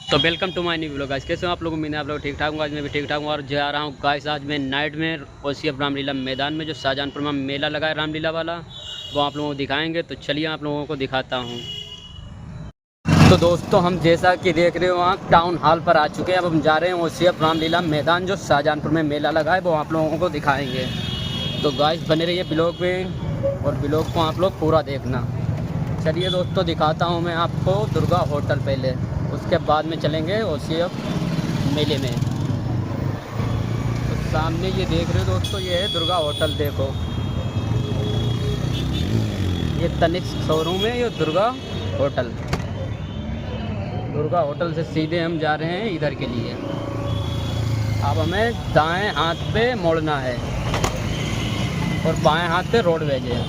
तो welcome to my new vlog. Guys कैसे हो आप लोग? उम्मीद है आप लोग ठीक ठाक हूँ। आज मैं भी ठीक ठाक हूँ और जा रहा हूँ गाइस आज मैं नाइट में ओसीएफ रामलीला मैदान में जो शाहजहांपुर में मेला लगा है रामलीला वाला, वो आप लोगों को दिखाएंगे। तो चलिए आप लोगों को दिखाता हूँ। तो दोस्तों हम जैसा कि देख रहे हो वहाँ टाउन हॉल पर आ चुके हैं। अब हम जा रहे हैं ओसीएफ रामलीला मैदान जो शाहजहांपुर में मेला लगा है, वो आप लोगों को दिखाएँगे। तो गाइस बने रहिए ब्लॉग में और ब्लॉग को आप लोग पूरा देखना। चलिए दोस्तों दिखाता हूँ मैं आपको दुर्गा होटल पहले, उसके बाद में चलेंगे ओसीएफ मेले में। तो सामने ये देख रहे हो दोस्तों, ये है दुर्गा होटल। देखो ये तनिष्क शोरूम है, ये दुर्गा होटल। दुर्गा होटल से सीधे हम जा रहे हैं इधर के लिए। अब हमें दाएं हाथ पे मोड़ना है और बाएं हाथ पे रोडवेज है।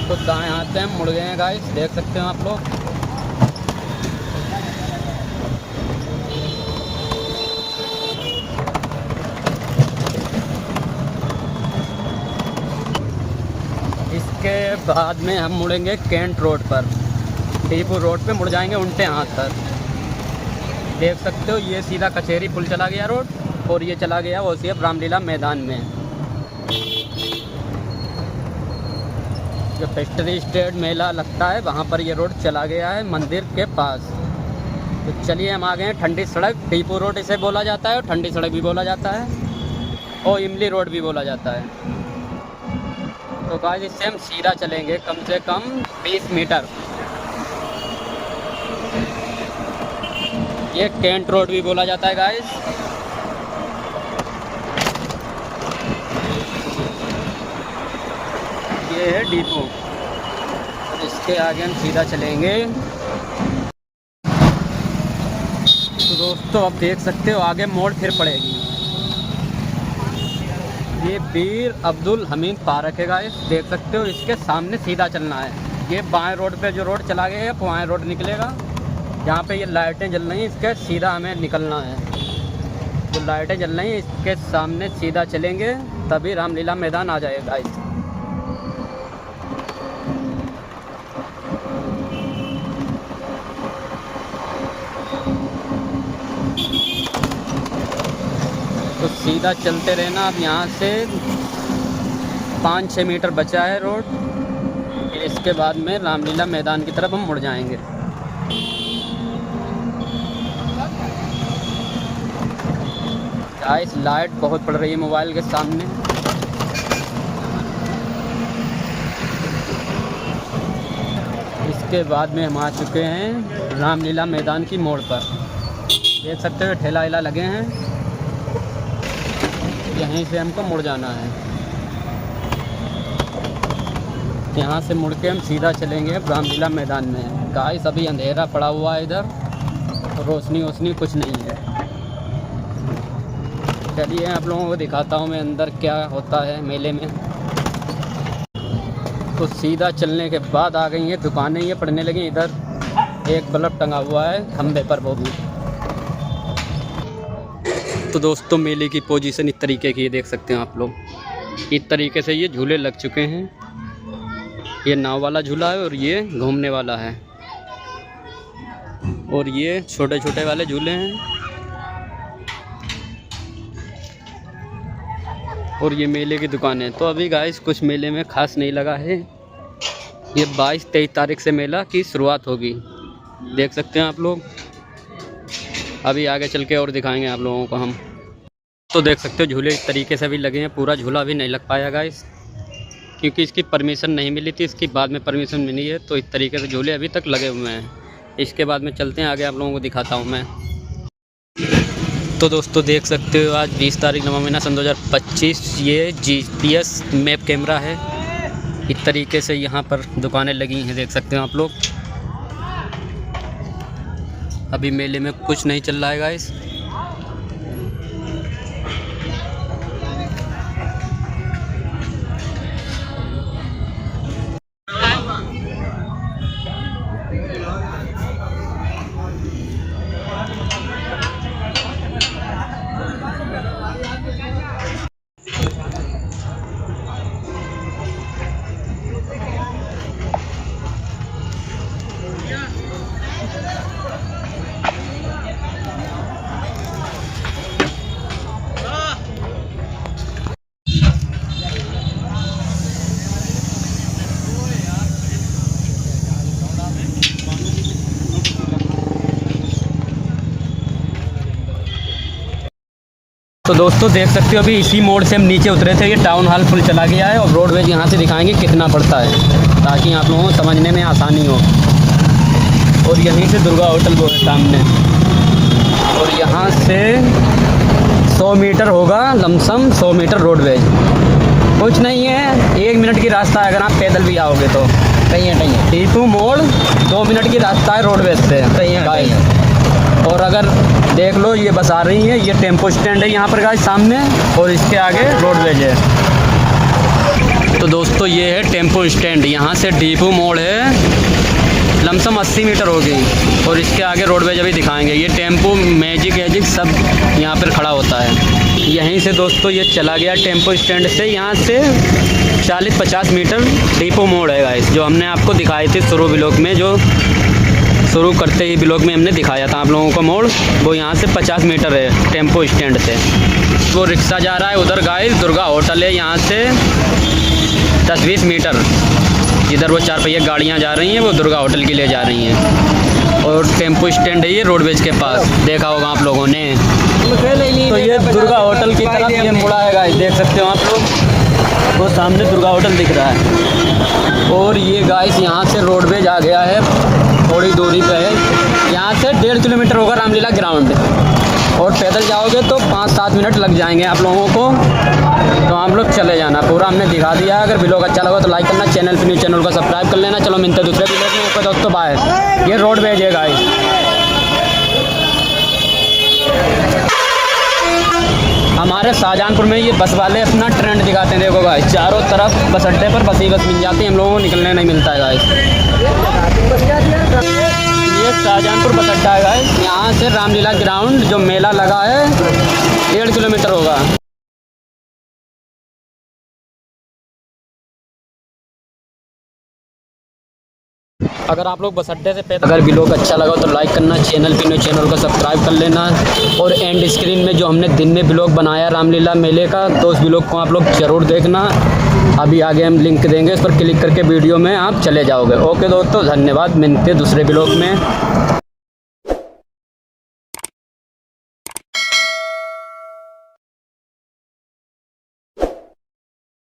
तो दाएं हाथ पे हम मुड़ गए हैं गाइस, देख सकते हो आप लोग। इसके बाद में हम मुड़ेंगे कैंट रोड पर, डीपू रोड पे मुड़ जाएंगे उल्टे हाथ पर। देख सकते हो ये सीधा कचहरी पुल चला गया रोड और ये चला गया ओसीएफ रामलीला मैदान में। जो फेस्टरी स्टेट मेला लगता है वहाँ पर ये रोड चला गया है मंदिर के पास। तो चलिए हम आ गए हैं ठंडी सड़क। डीपू रोड इसे बोला जाता है और ठंडी सड़क भी बोला जाता है और इमली रोड भी बोला जाता है। तो गाइस इससे हम सीधा चलेंगे कम से कम 20 मीटर। ये कैंट रोड भी बोला जाता है गाइस। ये है डीपू, इसके आगे हम सीधा चलेंगे। तो दोस्तों अब देख सकते हो आगे मोड़ फिर पड़ेगी। ये वीर अब्दुल हमीद पार्क है गाइस, देख सकते हो। इसके सामने सीधा चलना है। ये बाएं रोड पे जो रोड चला गया है बाएं रोड निकलेगा। यहाँ पे ये लाइटें जल रही हैं, इसके सीधा हमें निकलना है। जो लाइटें जल रही हैं इसके सामने सीधा चलेंगे तभी रामलीला मैदान आ जाएगा गाइस। तो सीधा चलते रहना। अब यहाँ से 5-6 मीटर बचा है रोड, इसके बाद में रामलीला मैदान की तरफ हम मुड़ जाएंगे। गाइस लाइट बहुत पड़ रही है मोबाइल के सामने। इसके बाद में हम आ चुके हैं रामलीला मैदान की मोड़ पर। देख सकते हो ठेला वेला लगे हैं, यहीं से हमको मुड़ जाना है। यहाँ से मुड़ के हम सीधा चलेंगे रामलीला मैदान में। गाइस अभी अंधेरा पड़ा हुआ है इधर, रोशनी वोशनी कुछ नहीं है। चलिए आप लोगों को दिखाता हूँ मैं अंदर क्या होता है मेले में। तो सीधा चलने के बाद आ गई हैं दुकानें, ये पड़ने लगी। इधर एक बल्ब टंगा हुआ है खंबे पर, वो भी। तो दोस्तों मेले की पोजीशन इस तरीके की देख सकते हैं आप लोग। इस तरीके से ये झूले लग चुके हैं। ये नाव वाला झूला है और ये घूमने वाला है और ये छोटे छोटे वाले झूले हैं। और ये मेले की दुकान है। तो अभी गाइस कुछ मेले में ख़ास नहीं लगा है। ये 22-23 तारीख से मेला की शुरुआत होगी, देख सकते हैं आप लोग। अभी आगे चल के और दिखाएंगे आप लोगों को हम। तो देख सकते हो झूले इस तरीके से भी लगे हैं। पूरा झूला भी नहीं लग पाया गाइस, क्योंकि इसकी परमिशन नहीं मिली थी। इसकी बाद में परमिशन मिली है, तो इस तरीके से झूले अभी तक लगे हुए हैं। इसके बाद में चलते हैं आगे, आप लोगों को दिखाता हूँ मैं। तो दोस्तों देख सकते हो आज 20 तारीख 9वां महीना सन 2025। ये GPS मैप कैमरा है। इस तरीके से यहाँ पर दुकानें लगी हैं, देख सकते हो आप लोग। अभी मेले में कुछ नहीं चल रहा है गाइस। तो दोस्तों देख सकते हो अभी इसी मोड़ से हम नीचे उतरे थे, ये टाउन हॉल पुल चला गया है और रोडवेज यहाँ से दिखाएंगे कितना पड़ता है ताकि आप लोगों को समझने में आसानी हो। और यहीं से दुर्गा होटल वो है सामने, और यहाँ से 100 मीटर होगा लमसम, 100 मीटर रोडवेज, कुछ नहीं है, 1 मिनट की रास्ता है अगर आप पैदल भी आओगे तो। सही है टीपू मोड़ 2 मिनट की रास्ता है रोडवेज से। सही है। और अगर देख लो ये बस आ रही है, ये टेम्पो स्टैंड है यहाँ पर गाइस सामने, और इसके आगे रोडवेज है। तो दोस्तों ये है टेम्पो स्टैंड, यहाँ से टीपू मोड़ है लमसम 80 मीटर होगी, और इसके आगे रोडवेज अभी दिखाएंगे। ये टेम्पो मैजिक सब यहाँ पर खड़ा होता है। यहीं से दोस्तों ये चला गया टेम्पो स्टैंड से, यहाँ से 40-50 मीटर टीपू मोड़ है गाइस, जो हमने आपको दिखाई थी शुरू ब्लॉग में, जो शुरू करते ही ब्लॉग में हमने दिखाया था आप लोगों को मोड़, वो यहाँ से 50 मीटर है टेम्पो स्टैंड से। वो रिक्शा जा रहा है उधर गाइस, दुर्गा होटल है यहाँ से 10-20 मीटर, इधर वो 4 पहिया गाड़ियाँ जा रही हैं, वो दुर्गा होटल के लिए जा रही हैं। और टेम्पो स्टैंड है ये रोडवेज के पास, देखा होगा आप लोगों ने। तो ये दुर्गा होटल की तरफ ये मुड़ा है गाइस, देख सकते हो आप लोग, वो सामने दुर्गा होटल दिख रहा है। और ये गाइस यहाँ से रोडवेज आ गया है, थोड़ी दूरी पे है, यहाँ से 1.5 किलोमीटर होगा रामलीला ग्राउंड, और पैदल जाओगे तो 5-7 मिनट लग जाएंगे आप लोगों को। तो आप लोग चले जाना, पूरा हमने दिखा दिया। अगर वीडियो अच्छा लगा तो लाइक करना, चैनल पर न्यू चैनल को सब्सक्राइब कर लेना। चलो मिलते हैं दूसरे वीडियो में। ओके दोस्तों बाय। ये रोडवेज है गाइस। हमारे शाहजहानपुर में ये बस वाले अपना ट्रेंड दिखाते हैं, देखो गाइस, चारों तरफ बस अड्डे पर बस ही बस मिल जाती है, हम लोगों को निकलने नहीं मिलता है गाइस। ये शाहजहानपुर बस अड्डा है गाइस, यहाँ से रामलीला ग्राउंड जो मेला लगा है 1.5 किलोमीटर होगा। अगर आप लोग बस अड्डे से पैदल, अगर वीडियो अच्छा लगा तो लाइक करना, चैनल पे न्यू चैनल को सब्सक्राइब कर लेना। और एंड स्क्रीन में जो हमने दिन में ब्लॉग बनाया रामलीला मेले का, तो उस ब्लॉग को आप लोग ज़रूर देखना। अभी आगे हम लिंक देंगे, उस पर क्लिक करके वीडियो में आप चले जाओगे। ओके दोस्तों धन्यवाद, मिलते हैं दूसरे ब्लॉग में।